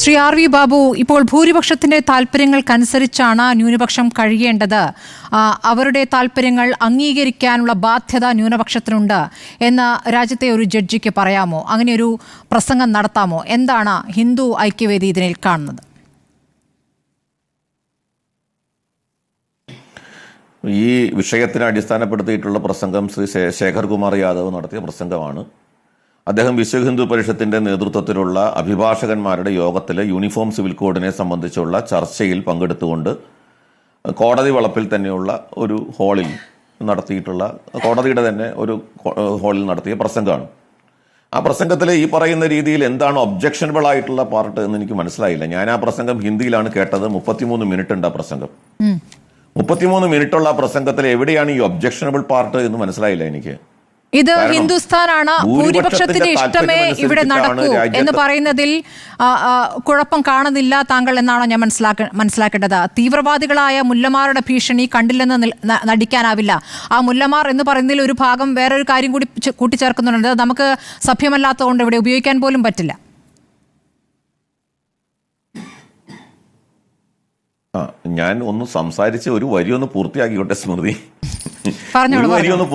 Shri R V Babu, ഇപ്പോൾ ഭൂരിപക്ഷത്തിന്റെ താല്പര്യങ്ങൾക്കനുസരിച്ചാണ് ന്യൂനപക്ഷം കഴിയേണ്ടത്, അവരുടെ താല്പര്യങ്ങൾ അംഗീകരിക്കാനുള്ള ബാധ്യത ന്യൂനപക്ഷത്തിനുണ്ട് എന്ന് രാജ്യത്തെ ഒരു ജഡ്ജിക്ക് പറയാമോ? അങ്ങനെ ഒരു പ്രസംഗം നടത്താമോ? എന്താണ് ഹിന്ദു ഐക്യവേദി ഇതിനിൽ കാണുന്നത്? ഈ വിഷയത്തിനെ അടിസ്ഥാനപ്പെടുത്തിയിട്ടുള്ള പ്രസംഗം ശ്രീ ശേഖർ കുമാർ യാദവ് നടത്തിയ പ്രസംഗമാണ്. അദ്ദേഹം വിശ്വ ഹിന്ദു പരിഷത്തിന്റെ നേതൃത്വത്തിലുള്ള അഭിഭാഷകന്മാരുടെ യോഗത്തിലെ യൂണിഫോം സിവിൽ കോഡിനെ സംബന്ധിച്ചുള്ള ചർച്ചയിൽ പങ്കെടുത്തുകൊണ്ട് കോടതി വളപ്പിൽ തന്നെയുള്ള ഒരു ഹാളിൽ നടത്തിയിട്ടുള്ള, കോടതിയുടെ തന്നെ ഒരു ഹാളിൽ നടത്തിയ പ്രസംഗമാണ്. ആ പ്രസംഗത്തിൽ ഈ പറയുന്ന രീതിയിൽ എന്താണ് ഒബ്ജക്ഷനബിൾ ആയിട്ടുള്ള പാർട്ട് എന്ന് എനിക്ക് മനസ്സിലായില്ല. ഞാൻ ആ പ്രസംഗം ഹിന്ദിയിലാണ് കേട്ടത്. 33 മിനിറ്റ് ഉണ്ട് ആ പ്രസംഗം. 33 മിനിറ്റുള്ള ആ പ്രസംഗത്തിൽ എവിടെയാണ് ഈ ഒബ്ജക്ഷനബിൾ പാർട്ട് എന്ന് മനസ്സിലായില്ല എനിക്ക്. ഇത് ഹിന്ദുസ്ഥാനാണ്, ഭൂരിപക്ഷത്തിന്റെ ഇഷ്ടമേ ഇവിടെ നടക്കൂ എന്ന് പറയുന്നതിൽ കുഴപ്പം കാണുന്നില്ല താങ്കൾ എന്നാണോ ഞാൻ മനസ്സിലാക്കേണ്ടത്? തീവ്രവാദികളായ മുല്ലമാരുടെ ഭീഷണി കണ്ടില്ലെന്ന് നടിക്കാനാവില്ല. ആ മുല്ലമാർ എന്ന് പറയുന്നതിൽ ഒരു ഭാഗം വേറൊരു കാര്യം കൂടി കൂട്ടിച്ചേർക്കുന്നുണ്ട്. നമുക്ക് സഭ്യമല്ലാത്തതുകൊണ്ട് ഇവിടെ ഉപയോഗിക്കാൻ പോലും പറ്റില്ല. ഞാൻ ഒന്ന് സംസാരിച്ച് ഒരു വരി ഒന്ന് പൂർത്തിയാക്കിക്കോട്ടെ സ്മൃതി. വരി ഒന്ന്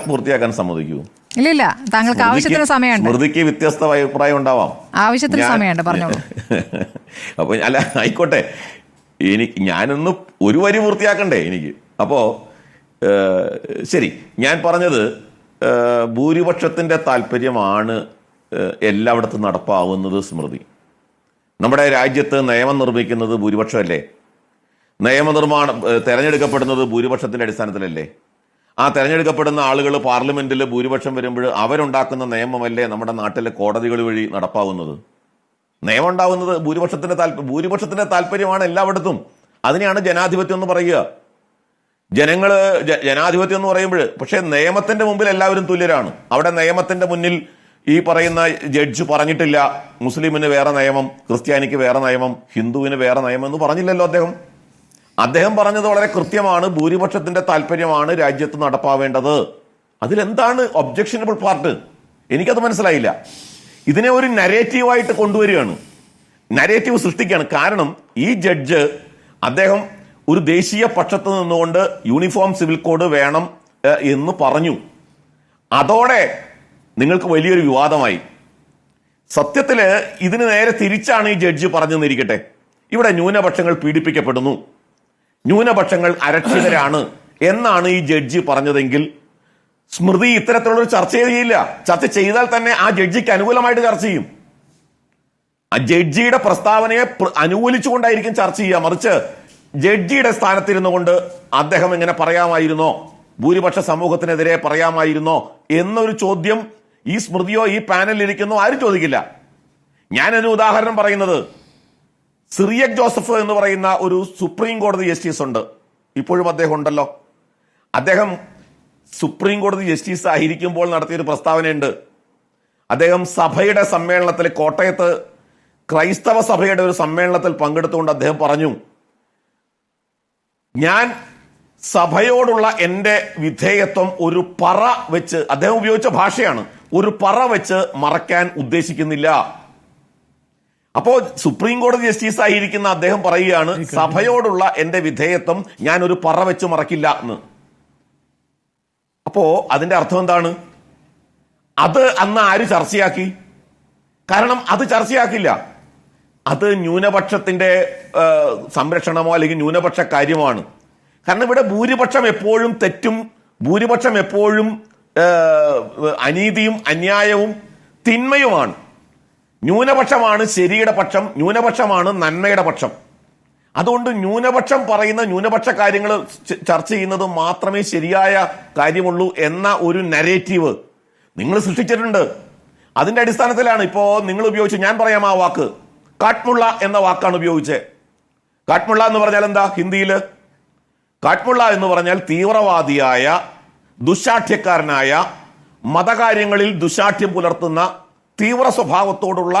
പൂർത്തിയാക്കാൻ സമ്മതിക്കൂ? ഇല്ല, താങ്കൾക്ക് ആവശ്യത്തിന് സമയമുണ്ട്. സ്മൃതിക്ക് വ്യത്യസ്ത അഭിപ്രായം ഉണ്ടാവാം, ആവശ്യത്തിന് സമയമുണ്ട്, പറഞ്ഞോളൂ. അപ്പൊ അല്ല, ആയിക്കോട്ടെ, ഞാനൊന്ന് ഒരു വരി പൂർത്തിയാക്കണ്ടേ എനിക്ക്? അപ്പോ ശരി, ഞാൻ പറഞ്ഞത് ഭൂരിപക്ഷത്തിന്റെ താല്പര്യമാണ് എല്ലായിടത്തും നടപ്പാവുന്നത്. സ്മൃതി, നമ്മുടെ രാജ്യത്ത് നിയമം നിർമ്മിക്കുന്നത് ഭൂരിപക്ഷമല്ലേ? നിയമനിർമ്മാണം തെരഞ്ഞെടുക്കപ്പെടുന്നത് ഭൂരിപക്ഷത്തിന്റെ അടിസ്ഥാനത്തിലല്ലേ? ആ തെരഞ്ഞെടുക്കപ്പെടുന്ന ആളുകൾ പാർലമെന്റിൽ ഭൂരിപക്ഷം വരുമ്പോൾ അവരുണ്ടാക്കുന്ന നിയമമല്ലേ നമ്മുടെ നാട്ടിലെ കോടതികൾ വഴി നടപ്പാവുന്നത്? നിയമം ഉണ്ടാവുന്നത് ഭൂരിപക്ഷത്തിന്റെ താല്പര്യമാണ് എല്ലായിടത്തും. അതിനെയാണ് ജനാധിപത്യം എന്ന് പറയുക. ജനാധിപത്യം എന്ന് പറയുമ്പോൾ പക്ഷേ നിയമത്തിന്റെ മുമ്പിൽ എല്ലാവരും തുല്യരാണ്. അവിടെ നിയമത്തിന്റെ മുന്നിൽ ഈ പറയുന്ന ജഡ്ജ് പറഞ്ഞിട്ടില്ല മുസ്ലിമിന് വേറെ നിയമം, ക്രിസ്ത്യാനിക്ക് വേറെ നിയമം, ഹിന്ദുവിന് വേറെ നിയമം എന്ന് പറഞ്ഞില്ലല്ലോ അദ്ദേഹം പറഞ്ഞത് വളരെ കൃത്യമാണ്. ഭൂരിപക്ഷത്തിന്റെ താല്പര്യമാണ് രാജ്യത്ത് നടപ്പാവേണ്ടത്. അതിലെന്താണ് ഒബ്ജക്ഷനബിൾ പാർട്ട്? എനിക്കത് മനസ്സിലായില്ല. ഇതിനെ ഒരു നരേറ്റീവായിട്ട് കൊണ്ടുവരികയാണ്, നരേറ്റീവ് സൃഷ്ടിക്കുകയാണ്. കാരണം ഈ ജഡ്ജ് അദ്ദേഹം ഒരു ദേശീയ പക്ഷത്ത് നിന്നുകൊണ്ട് യൂണിഫോം സിവിൽ കോഡ് വേണം എന്ന് പറഞ്ഞു. അതോടെ നിങ്ങൾക്ക് വലിയൊരു വിവാദമായി. സത്യത്തില് ഇതിന് നേരെ തിരിച്ചാണ് ഈ ജഡ്ജി പറഞ്ഞെന്നിരിക്കട്ടെ. ഇവിടെ ന്യൂനപക്ഷങ്ങൾ പീഡിപ്പിക്കപ്പെടുന്നു, ന്യൂനപക്ഷങ്ങൾ അരക്ഷിതരാണ് എന്നാണ് ഈ ജഡ്ജി പറഞ്ഞതെങ്കിൽ സ്മൃതി ഇത്തരത്തിലുള്ളൊരു ചർച്ച ചെയ്യില്ല. ചർച്ച ചെയ്താൽ തന്നെ ആ ജഡ്ജിക്ക് അനുകൂലമായിട്ട് ചർച്ച ചെയ്യും. ആ ജഡ്ജിയുടെ പ്രസ്താവനയെ അനുകൂലിച്ചുകൊണ്ടായിരിക്കും ചർച്ച ചെയ്യുക. മറിച്ച് ജഡ്ജിയുടെ സ്ഥാനത്തിരുന്നു കൊണ്ട് അദ്ദേഹം എങ്ങനെ പറയാമായിരുന്നോ, ഭൂരിപക്ഷ സമൂഹത്തിനെതിരെ പറയാമായിരുന്നോ എന്നൊരു ചോദ്യം ഈ സ്മൃതിയോ ഈ പാനലിൽ ഇരിക്കുന്നോ ആരും ചോദിക്കില്ല. ഞാനൊരു ഉദാഹരണം പറയുന്നത്, സിറിയക് ജോസഫ് എന്ന് പറയുന്ന ഒരു സുപ്രീം കോടതി ജസ്റ്റിസ് ഉണ്ട്, ഇപ്പോഴും അദ്ദേഹം ഉണ്ടല്ലോ. അദ്ദേഹം സുപ്രീം കോടതി ജസ്റ്റിസ് ആയിരിക്കുമ്പോൾ നടത്തിയൊരു പ്രസ്താവനയുണ്ട്. അദ്ദേഹം സഭയുടെ സമ്മേളനത്തിൽ, കോട്ടയത്ത് ക്രൈസ്തവ സഭയുടെ ഒരു സമ്മേളനത്തിൽ പങ്കെടുത്തുകൊണ്ട് അദ്ദേഹം പറഞ്ഞു, ഞാൻ സഭയോടുള്ള എന്റെ വിധേയത്വം ഒരു പറ വെച്ച്, അദ്ദേഹം ഉപയോഗിച്ച ഭാഷയാണ്, ഒരു പറ വെച്ച് മറയ്ക്കാൻ ഉദ്ദേശിക്കുന്നില്ല. അപ്പോ സുപ്രീം കോടതി ജസ്റ്റിസ് ആയിരിക്കുന്ന അദ്ദേഹം പറയുകയാണ്, സഭയോടുള്ള എന്റെ വിധേയത്വം ഞാൻ ഒരു പറ വെച്ച് മറക്കില്ല എന്ന്. അപ്പോ അതിന്റെ അർത്ഥം എന്താണ്? അത് അന്ന് ആര് ചർച്ചയാക്കി? കാരണം അത് ചർച്ചയാക്കില്ല. അത് ന്യൂനപക്ഷത്തിന്റെ സംരക്ഷണമോ അല്ലെങ്കിൽ ന്യൂനപക്ഷ കാര്യമാണ്. കാരണം ഇവിടെ ഭൂരിപക്ഷം എപ്പോഴും തെറ്റും, ഭൂരിപക്ഷം എപ്പോഴും അനീതിയും അന്യായവും തിന്മയുമാണ്. ന്യൂനപക്ഷമാണ് ശരിയുടെ പക്ഷം, ന്യൂനപക്ഷമാണ് നന്മയുടെ പക്ഷം. അതുകൊണ്ട് ന്യൂനപക്ഷം പറയുന്ന ന്യൂനപക്ഷ കാര്യങ്ങൾ ചർച്ച ചെയ്യുന്നത് മാത്രമേ ശരിയായ കാര്യമുള്ളൂ എന്ന ഒരു നരേറ്റീവ് നിങ്ങൾ സൃഷ്ടിച്ചിട്ടുണ്ട്. അതിന്റെ അടിസ്ഥാനത്തിലാണ് ഇപ്പോ നിങ്ങൾ ഉപയോഗിച്ച്, ഞാൻ പറയാം ആ വാക്ക്, കാട്ട്മുള്ള എന്ന വാക്കാണ് ഉപയോഗിച്ചത്. കാട്ട്മുള്ള എന്ന് പറഞ്ഞാൽ എന്താ ഹിന്ദിയിൽ? കാട്ട്മുള്ള എന്ന് പറഞ്ഞാൽ തീവ്രവാദിയായ, ദുശാഠ്യക്കാരനായ, മതകാര്യങ്ങളിൽ ദുശാഠ്യം പുലർത്തുന്ന തീവ്ര സ്വഭാവത്തോടുള്ള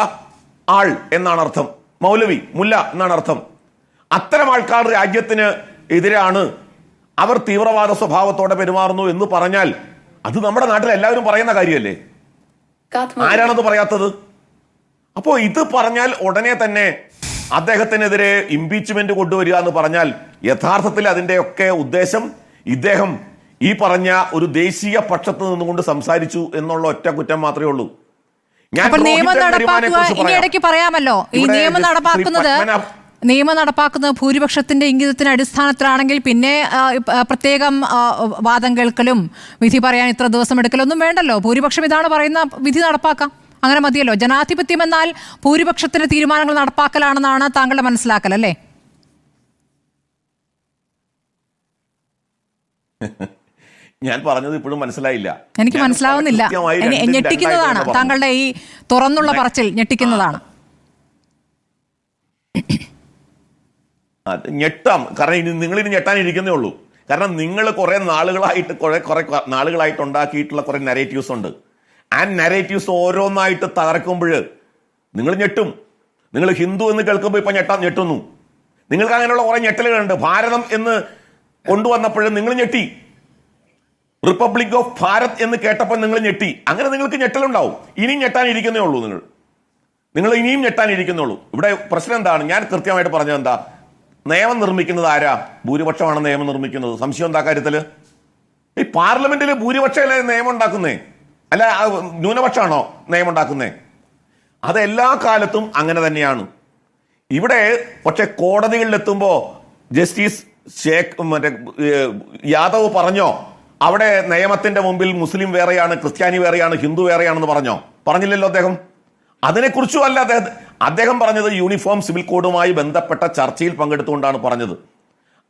ആൾ എന്നാണ് അർത്ഥം. മൗലവി, മുല്ല എന്നാണ് അർത്ഥം. അത്തരം ആൾക്കാർ രാജ്യത്തിന് എതിരാണ്, അവർ തീവ്രവാദ സ്വഭാവത്തോടെ പെരുമാറുന്നു എന്ന് പറഞ്ഞാൽ അത് നമ്മുടെ നാട്ടിൽ എല്ലാവരും പറയുന്ന കാര്യമല്ലേ? ആരാണത് പറയാത്തത്? അപ്പോൾ ഇത് പറഞ്ഞാൽ ഉടനെ തന്നെ അദ്ദേഹത്തിനെതിരെ ഇംപീച്ച്മെന്റ് കൊണ്ടുവരിക എന്ന് പറഞ്ഞാൽ യഥാർത്ഥത്തിൽ അതിന്റെയൊക്കെ ഉദ്ദേശം ഇദ്ദേഹം ഈ പറഞ്ഞ ഒരു ദേശീയ പക്ഷത്ത് നിന്നുകൊണ്ട് സംസാരിച്ചു എന്നുള്ള ഒറ്റ കുറ്റം മാത്രമേ ഉള്ളൂ. നിയമം പറയാമല്ലോ, ഈ നിയമം നടപ്പാക്കുന്നത് ഭൂരിപക്ഷത്തിന്റെ ഇംഗിതത്തിന് അടിസ്ഥാനത്തിലാണെങ്കിൽ പിന്നെ പ്രത്യേകം വാദം കേൾക്കലും വിധി പറയാൻ ഇത്ര ദിവസം എടുക്കലൊന്നും വേണ്ടല്ലോ. ഭൂരിപക്ഷം ഇതാണ് പറയുന്ന, വിധി നടപ്പാക്കാം, അങ്ങനെ മതിയല്ലോ. ജനാധിപത്യം എന്നാൽ ഭൂരിപക്ഷത്തിന്റെ തീരുമാനങ്ങൾ നടപ്പാക്കലാണെന്നാണ് താങ്കളുടെ മനസ്സിലാക്കൽ, അല്ലേ? ഞാൻ പറഞ്ഞത് ഇപ്പോഴും മനസ്സിലായില്ല. എനിക്ക് മനസ്സിലാവുന്നില്ല. ഞെട്ടിക്കുന്നതാണ് താങ്കളുടെ ഈ തുറന്നുള്ള പറച്ചിൽ, ഞെട്ടിക്കുന്നതാണ്. ഞെട്ടാം, കാരണം നിങ്ങളിനി ഞെട്ടാനിരിക്കുന്നേ ഉള്ളൂ. കാരണം നിങ്ങൾ കുറെ നാളുകളായിട്ട് ഉണ്ടാക്കിയിട്ടുള്ള കുറെ നരേറ്റീവ്സ് ഉണ്ട്. ആ നരേറ്റീവ്സ് ഓരോന്നായിട്ട് തകർക്കുമ്പോൾ നിങ്ങൾ ഞെട്ടും. നിങ്ങൾ ഹിന്ദു എന്ന് കേൾക്കുമ്പോൾ ഇപ്പൊ ഞെട്ടുന്നു. നിങ്ങൾക്ക് അങ്ങനെയുള്ള കുറെ ഞെട്ടലുകളുണ്ട്. ഭാരതം എന്ന് കൊണ്ടുവന്നപ്പോഴും നിങ്ങൾ ഞെട്ടി. റിപ്പബ്ലിക് ഓഫ് ഭാരത് എന്ന് കേട്ടപ്പോൾ നിങ്ങൾ ഞെട്ടി. അങ്ങനെ നിങ്ങൾക്ക് ഞെട്ടലുണ്ടാവും. ഇനിയും ഞെട്ടാനിരിക്കുന്നേ ഉള്ളൂ. നിങ്ങൾ ഇനിയും ഞെട്ടാനിരിക്കുന്നുള്ളൂ. ഇവിടെ പ്രശ്നം എന്താണ്? ഞാൻ കൃത്യമായിട്ട് പറഞ്ഞത് എന്താ? നിയമം നിർമ്മിക്കുന്നത് ആരാ? ഭൂരിപക്ഷമാണ് നിയമം നിർമ്മിക്കുന്നത്. സംശയം എന്താ കാര്യത്തില്? ഈ പാർലമെന്റിൽ ഭൂരിപക്ഷമല്ലേ നിയമം ഉണ്ടാക്കുന്നേ? അല്ല ന്യൂനപക്ഷമാണോ നിയമം ഉണ്ടാക്കുന്നേ? അതെല്ലാ കാലത്തും അങ്ങനെ തന്നെയാണ്. ഇവിടെ പക്ഷെ കോടതികളിലെത്തുമ്പോ ജസ്റ്റിസ് യാദവ് പറഞ്ഞോ അവിടെ നിയമത്തിന്റെ മുമ്പിൽ മുസ്ലിം വേറെയാണ്, ക്രിസ്ത്യാനി വേറെയാണ്, ഹിന്ദു വേറെയാണെന്ന് പറഞ്ഞില്ലല്ലോ അദ്ദേഹം. അതിനെക്കുറിച്ചും അല്ല അദ്ദേഹം പറഞ്ഞത് യൂണിഫോം സിവിൽ കോഡുമായി ബന്ധപ്പെട്ട ചർച്ചയിൽ പങ്കെടുത്തുകൊണ്ടാണ് പറഞ്ഞത്.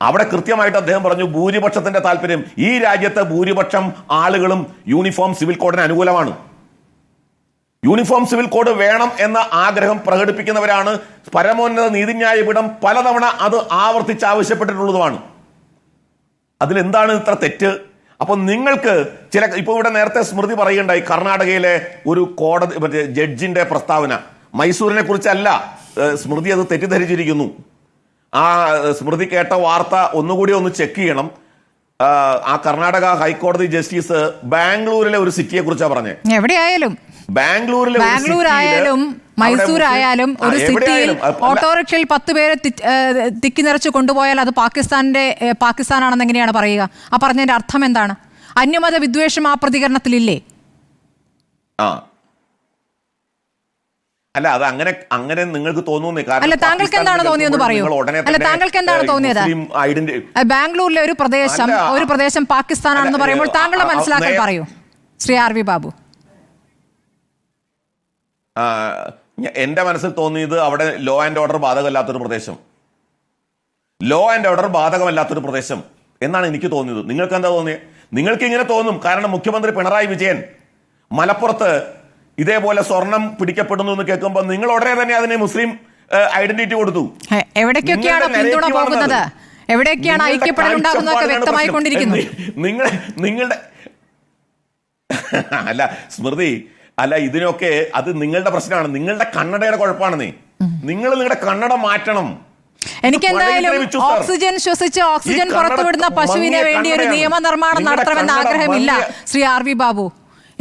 അവിടെ കൃത്യമായിട്ട് അദ്ദേഹം പറഞ്ഞു ഭൂരിപക്ഷത്തിന്റെ താല്പര്യം, ഈ രാജ്യത്തെ ഭൂരിപക്ഷം ആളുകളും യൂണിഫോം സിവിൽ കോഡിന് അനുകൂലമാണ്. യൂണിഫോം സിവിൽ കോഡ് വേണം എന്ന ആഗ്രഹം പ്രകടിപ്പിക്കുന്നവരാണ്. പരമോന്നത നീതിന്യായ പീഠം പലതവണ അത് ആവർത്തിച്ച് ആവശ്യപ്പെട്ടിട്ടുള്ളതുമാണ്. അതിലെന്താണ് ഇത്ര തെറ്റ്? അപ്പൊ നിങ്ങൾക്ക് ഇപ്പൊ ഇവിടെ നേരത്തെ സ്മൃതി പറയുകയുണ്ടായി കർണാടകയിലെ ഒരു കോടതി ജഡ്ജിന്റെ പ്രസ്താവന. മൈസൂരിനെ കുറിച്ചല്ല സ്മൃതി, അത് തെറ്റിദ്ധരിച്ചിരിക്കുന്നു. ആ സ്മൃതി കേട്ട വാർത്ത ഒന്നുകൂടി ഒന്ന് ചെക്ക് ചെയ്യണം. ആ കർണാടക ഹൈക്കോടതി ജസ്റ്റിസ് ബാംഗ്ലൂരിലെ ഒരു സിറ്റിയെ കുറിച്ചാണ് പറഞ്ഞത്. എവിടെയായാലും ബാംഗ്ലൂരായാലും മൈസൂരായാലും ഒരു സിറ്റിയിൽ ഓട്ടോറിക്ഷയിൽ 10 പേരെ തിക്കി നിറച്ച് കൊണ്ടുപോയാൽ അത് പാകിസ്ഥാനാണെന്ന് എങ്ങനെയാണ് പറയുക? ആ പറഞ്ഞതിന്റെ അർത്ഥം എന്താണ്? അന്യമത വിദ്വേഷം ആ പ്രതികരണത്തിലില്ലേ? അല്ല, അത് അങ്ങനെ നിങ്ങൾക്ക് തോന്നുന്നു. അല്ല, താങ്കൾക്ക് എന്താണ് തോന്നിയെന്ന് പറയൂ. അല്ല, താങ്കൾക്ക് എന്താണ് തോന്നിയത്? ബാംഗ്ലൂരിലെ ഒരു പ്രദേശം പാകിസ്ഥാനാണെന്ന് പറയുമ്പോൾ താങ്കളുടെ മനസ്സിലാക്കൽ പറയൂ ശ്രീ ആർ വി ബാബു. എന്റെ മനസ്സിൽ തോന്നിയത് അവിടെ ലോ ആൻഡ് ഓർഡർ ബാധകമല്ലാത്തൊരു പ്രദേശം എന്നാണ് എനിക്ക് തോന്നിയത്. നിങ്ങൾക്ക് എന്താ തോന്നിയത്? നിങ്ങൾക്ക് ഇങ്ങനെ തോന്നും കാരണം മുഖ്യമന്ത്രി പിണറായി വിജയൻ മലപ്പുറത്ത് ഇതേപോലെ സ്വർണം പിടിക്കപ്പെടുന്നു എന്ന് കേൾക്കുമ്പോൾ നിങ്ങൾ ഉടനെ തന്നെ അതിനെ മുസ്ലിം ഐഡന്റിറ്റി കൊടുത്തു. എവിടേക്കൊക്കെയാണ് പിന്തുണ പോകുന്നത്, എവിടേക്കാണ് ഐക്യപ്പെടൽ ഉണ്ടാകുന്നതൊക്കെ വ്യക്തമായിക്കൊണ്ടിരിക്കുന്നു. നിങ്ങളുടെ അല്ല സ്മൃതി, അല്ല ഇതിനൊക്കെ അത് നിങ്ങളുടെ പ്രശ്നമാണ്, നിങ്ങളുടെ കണ്ണടയുടെ കുഴപ്പമാണ്. നിങ്ങളുടെ കണ്ണട മാറ്റണം. എനിക്ക് എന്തായാലും ഓക്സിജൻ ശ്വസിച്ച് ഓക്സിജൻ പുറത്തുവിടുന്ന പശുവിന് വേണ്ടി ഒരു നിയമനിർമ്മാണം നടത്തണമെന്ന ആഗ്രഹമില്ല ശ്രീ ആർ വി ബാബു.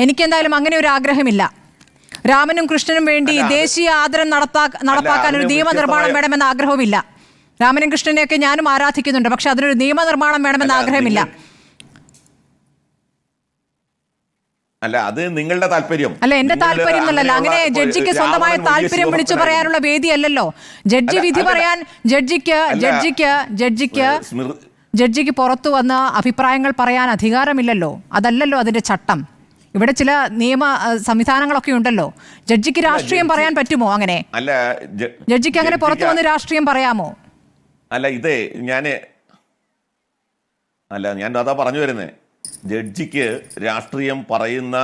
എനിക്കെന്തായാലും അങ്ങനെ ഒരു ആഗ്രഹമില്ല. രാമനും കൃഷ്ണനും വേണ്ടി ദേശീയ ആദരം നടപ്പാക്കാൻ ഒരു നിയമനിർമ്മാണം വേണമെന്ന ആഗ്രഹവുമില്ല. രാമനും കൃഷ്ണനെയൊക്കെ ഞാനും ആരാധിക്കുന്നുണ്ട്, പക്ഷെ അതിനൊരു നിയമനിർമ്മാണം വേണമെന്ന ആഗ്രഹമില്ല. അല്ല, അത് നിങ്ങളുടെ താല്പര്യം അല്ല, എന്റെ താല്പര്യം എന്നല്ല. അങ്ങനെ ജഡ്ജിക്ക് സ്വന്തമായ താല്പര്യം വിളിച്ചു പറയാനുള്ള വേദിയല്ലല്ലോ. ജഡ്ജി വിധി പറയാൻ ജഡ്ജിക്ക് പുറത്തു വന്ന് അഭിപ്രായങ്ങൾ പറയാൻ അധികാരമില്ലല്ലോ. അതല്ലല്ലോ അതിന്റെ ചട്ടം. ഇവിടെ ചില നിയമ സംവിധാനങ്ങളൊക്കെ ഉണ്ടല്ലോ. ജഡ്ജിക്ക് രാഷ്ട്രീയം പറയാൻ പറ്റുമോ? അങ്ങനെ അല്ല, ജഡ്ജിക്ക് അങ്ങനെ പുറത്തു വന്ന് രാഷ്ട്രീയം പറയാമോ? അല്ല, ഞാൻ അതാ പറഞ്ഞു വരുന്നേ. ജഡ്ജിക്ക് രാഷ്ട്രീയം പറയുന്ന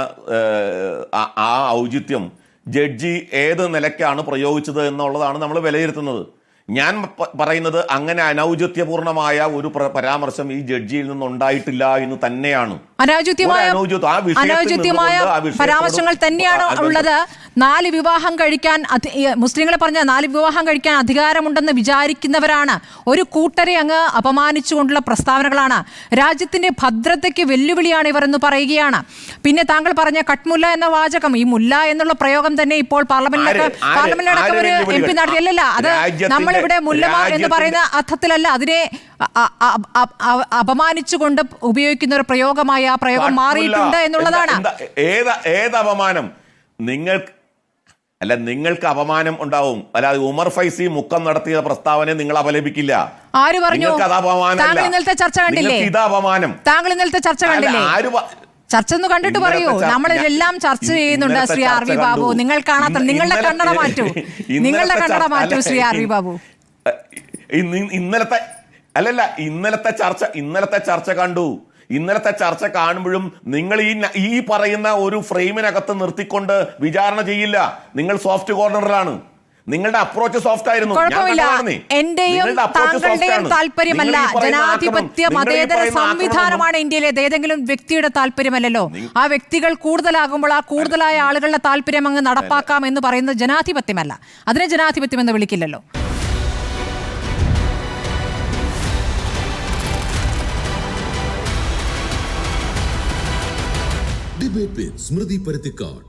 ആ ഔചിത്യം ജഡ്ജി ഏത് നിലയ്ക്കാണ് പ്രയോഗിച്ചത് എന്നുള്ളതാണ് നമ്മൾ വിലയിരുത്തുന്നത്. ഞാൻ പറയുന്നത് അങ്ങനെ അനൗചിത്യപൂർണമായ ഒരു പരാമർശം ഈ ജഡ്ജിയിൽ നിന്നുണ്ടായിട്ടില്ല എന്ന് തന്നെയാണ്. അനൗചിത്യമായ പരാമർശങ്ങൾ തന്നെയാണ് ഉള്ളത്. 4 വിവാഹം കഴിക്കാൻ മുസ്ലിങ്ങളെ പറഞ്ഞ 4 വിവാഹം കഴിക്കാൻ അധികാരമുണ്ടെന്ന് വിചാരിക്കുന്നവരാണ്. ഒരു കൂട്ടരെ അങ്ങ് അപമാനിച്ചുകൊണ്ടുള്ള പ്രസ്താവനകളാണ്. രാജ്യത്തിന്റെ ഭദ്രതയ്ക്ക് വെല്ലുവിളിയാണ് ഇവർ എന്ന് പറയുകയാണ്. പിന്നെ താങ്കൾ പറഞ്ഞ കട്ട്മുല്ല എന്ന വാചകം, ഈ മുല്ല എന്നുള്ള പ്രയോഗം തന്നെ ഇപ്പോൾ പാർലമെന്റിലടക്കം ഒരു MP നടത്തിയല്ല. അത് നമ്മളിവിടെ മുല്ലമാർ എന്ന് പറയുന്ന അർത്ഥത്തിലല്ല, അതിനെ അപമാനിച്ചുകൊണ്ട് ഉപയോഗിക്കുന്ന ഒരു പ്രയോഗമായി ആ പ്രയോഗം മാറിയിട്ടുണ്ട് എന്നുള്ളതാണ്. ഏത് അപമാനം? നിങ്ങൾക്ക് അപമാനം ഉണ്ടാവും, അല്ലാതെ ഉമർ ഫൈസി മുക്കം നടത്തിയ പ്രസ്താവന നിങ്ങൾ അപലപിക്കില്ല. ആര് പറഞ്ഞു? താങ്കൾ ഇന്നലത്തെ ചർച്ച കണ്ടില്ലേ? ഇത് അപമാനം. താങ്കൾ ഇന്നലത്തെ ചർച്ച കണ്ടില്ലേ? ചർച്ച ഒന്ന് കണ്ടിട്ട് പറയൂ. നമ്മളിതെല്ലാം ചർച്ച ചെയ്യുന്നുണ്ട് ശ്രീ ആർ വി ബാബു. നിങ്ങൾ കാണാത്ത, നിങ്ങളുടെ കണ്ണട മാറ്റൂ, നിങ്ങളുടെ കണ്ണട മാറ്റൂ ശ്രീ ആർ വി ബാബു. ഇന്നലത്തെ ചർച്ച കണ്ടു. ഇന്നലത്തെ ചർച്ച കാണുമ്പോഴും നിങ്ങൾ ഈ പറയുന്ന ഒരു ഫ്രെയിമിനകത്ത് നിർത്തിക്കൊണ്ട് വിചാരണ ചെയ്യില്ല. നിങ്ങൾ സോഫ്റ്റ് കോർണറിലാണ്. നിങ്ങളുടെ അപ്രോച്ച് സോഫ്റ്റ് ആയിരുന്നു. എന്റെയും താങ്കളുടെയും താല്പര്യമല്ല, ജനാധിപത്യ മതേതര സംവിധാനമാണ് ഇന്ത്യയിലേത്. ഏതെങ്കിലും വ്യക്തിയുടെ താല്പര്യമല്ലല്ലോ. ആ വ്യക്തികൾ കൂടുതലാകുമ്പോൾ ആ കൂടുതലായ ആളുകളുടെ താല്പര്യം അങ്ങ് നടപ്പാക്കാം എന്ന് പറയുന്നത് ജനാധിപത്യമല്ല. അതിനെ ജനാധിപത്യം എന്ന് വിളിക്കില്ലല്ലോ. ഡിബേറ്റ് വിത്ത് സ്മൃതി പരുത്തിക്കാട്.